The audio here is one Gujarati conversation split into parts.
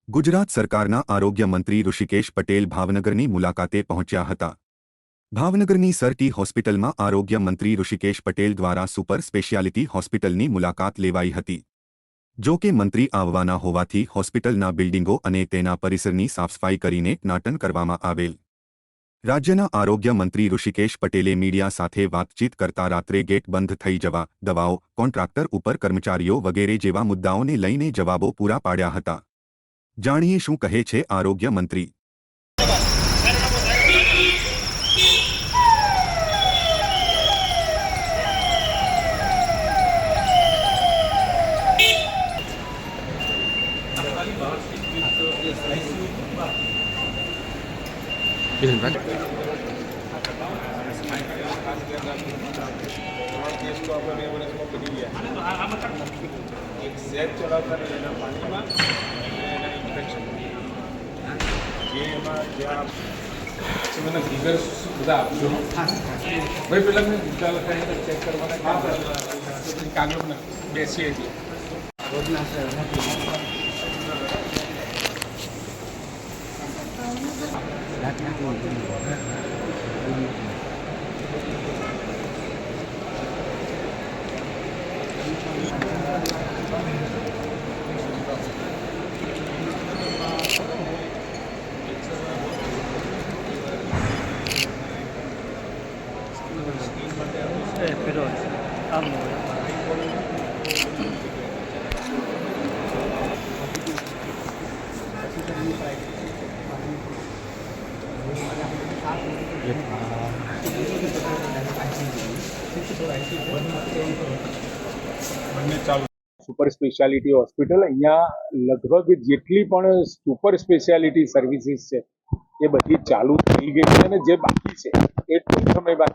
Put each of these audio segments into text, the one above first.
ગુજરાત સરકારના આરોગ્ય મંત્રી ઋષિકેશ પટેલ ભાવનગરની મુલાકાતે પહોંચ્યા હતા। ભાવનગરની સરટી હોસ્પિટલમાં આરોગ્ય મંત્રી ઋષિકેશ પટેલ દ્વારા સુપર સ્પેશિયાલિટી હોસ્પિટલની મુલાકાત લેવાઈ હતી। જો કે મંત્રી આવવાના હોવાથી હોસ્પિટલના બિલ્ડિંગો અને તેના પરિસરની સાફસફાઈ કરીને નાટન કરવામાં આવેલ। રાજ્યના આરોગ્ય મંત્રી ઋષિકેશ પટેલે મીડિયા સાથે વાતચીત કરતા રાત્રે ગેટ બંધ થઈ જવા, દવાઓ, કોન્ટ્રાક્ટર ઉપર કર્મચારીઓ વગેરે જેવા મુદ્દાઓને લઈને જવાબો પૂરા પાડ્યા હતા। જાણીએ શું કહે છે આરોગ્ય મંત્રી। मैंने फिगर्स બધા આપજો ભાઈ પેલા મેં બીજા લખાય ચેક કરવાના કાગળમાં બેસીએ છીએ pero amo super speciality hospital અહીંયા લગભગ જેટલી પણ સુપર સ્પેશિયાલિટી સર્વિસીસ છે એ બધી ચાલુ થઈ ગઈ છે અને જે બાકી છે એ ટૂંક સમય બાદ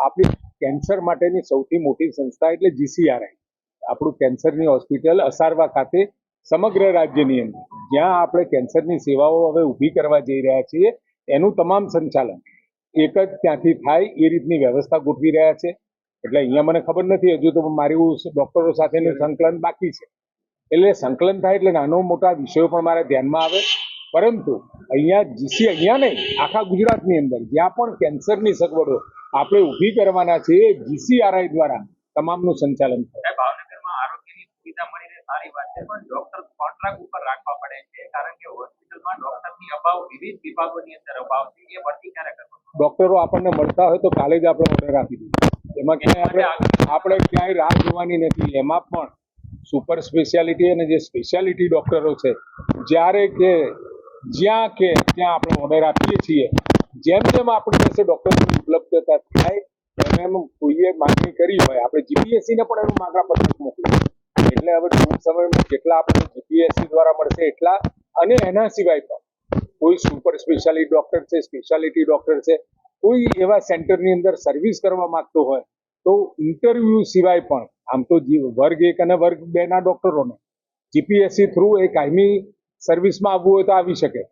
આપણી કેન્સર માટેની સૌથી મોટી સંસ્થા એટલે જીસીઆરઆઈ આપણું કેન્સરની હોસ્પિટલ અસારવા ખાતે સમગ્ર રાજ્યની અંદર જ્યાં આપણે કેન્સરની સેવાઓ હવે ઊભી કરવા જઈ રહ્યા છીએ એનું તમામ સંચાલન એક જ ત્યાંથી થાય એ રીતની વ્યવસ્થા ગોઠવી રહ્યા છે। એટલે અહીંયા મને ખબર નથી, હજુ તો મારું ડોક્ટરો સાથેનું સંકલન બાકી છે। એટલે સંકલન થાય એટલે નાનો મોટા વિષયો પણ મારા ધ્યાનમાં આવે, પરંતુ અહીંયા નહીં આખા ગુજરાતની અંદર જ્યાં પણ કેન્સરની સગવડો આપણે ઊભી કરવાના છે જીસીઆરઆઈ દ્વારા તમામનું સંચાલન થાય। ભાવનગરમાં આરોગ્યની સુવિધા મળી રહે સારી વાત છે, પણ ડોક્ટર કોન્ટ્રાક્ટ ઉપર રાખવા પડે છે કારણ કે હોસ્પિટલમાં ડોક્ટરની અભાવ વિવિધ વિભાગોની અંદર અભાવ છે। એ ભરતી ક્યારે કરવાનો? ડોક્ટરો આપણને મળતા હોય તો કાલે જ આપણે ઓર્ડર આપી દઈએ, એમાં ક્યાંય આપણે ક્યાંય રાહ જોવાની નથી। એમાં પણ સુપર સ્પેશિયાલિટી અને જે સ્પેશિયાલિટી ડોક્ટરો છે જ્યારે કે જ્યાં કે ત્યાં આપણે ઓર્ડર આપીએ છીએ। જેમ જેમ આપણી પાસે ડોક્ટરની ઉપલબ્ધતા થાય એમ કોઈએ માંગણી કરી હોય આપણે જીપીએસસીને પણ એનું માગણાપત્ર મોકલીએ, એટલે હવે ટૂંક સમયમાં જેટલા આપણને જીપીએસસી દ્વારા મળશે એટલા, અને એના સિવાય પણ કોઈ સુપર સ્પેશિયાલિટી ડોક્ટર છે, સ્પેશિયાલિટી ડોક્ટર છે, કોઈ એવા સેન્ટરની અંદર સર્વિસ કરવા માંગતો હોય તો ઇન્ટરવ્યુ સિવાય પણ આમ તો વર્ગ 1 અને વર્ગ 2 ના ડોક્ટરોને જીપીએસસી થ્રુ એ કાયમી સર્વિસમાં આવવું હોય તો આવી શકે,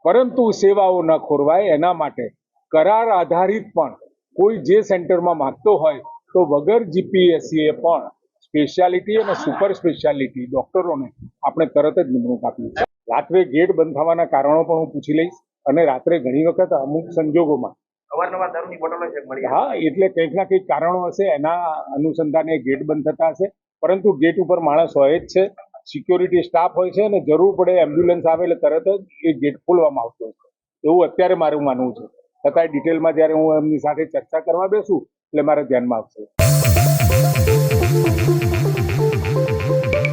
પરંતુ સેવાઓ ન ખોરવાય એના માટે કરાર આધારિત પણ કોઈ જે સેન્ટરમાં માંગતો હોય તો વગર જીપીએસસીએ પણ સ્પેશિયાલિટી અને સુપર સ્પેશિયાલિટી ડોક્ટરોને આપણે તરત જ નિમણૂક આપી છે। રાત્રે ગેટ બંધ થવાના કારણો પણ હું પૂછી લઈશ, અને રાત્રે ઘણી વખત અમુક સંજોગોમાં અવારનવાર દારૂની બોટલો છે મળી, હા એટલે કંઈક ના કંઈક કારણો હશે, એના અનુસંધાને ગેટ બંધ થતા હશે, પરંતુ ગેટ ઉપર માણસ હોય જ છે, સિક્યોરિટી સ્ટાફ હોય છે, અને જરૂર પડે એમ્બ્યુલન્સ આવે એટલે તરત જ એ ગેટ ખોલવામાં આવતો હશે એવું અત્યારે મારું માનવું છે। છતાંય ડિટેલમાં જ્યારે હું એમની સાથે ચર્ચા કરવા બેસું એટલે મારે ધ્યાનમાં આવશે।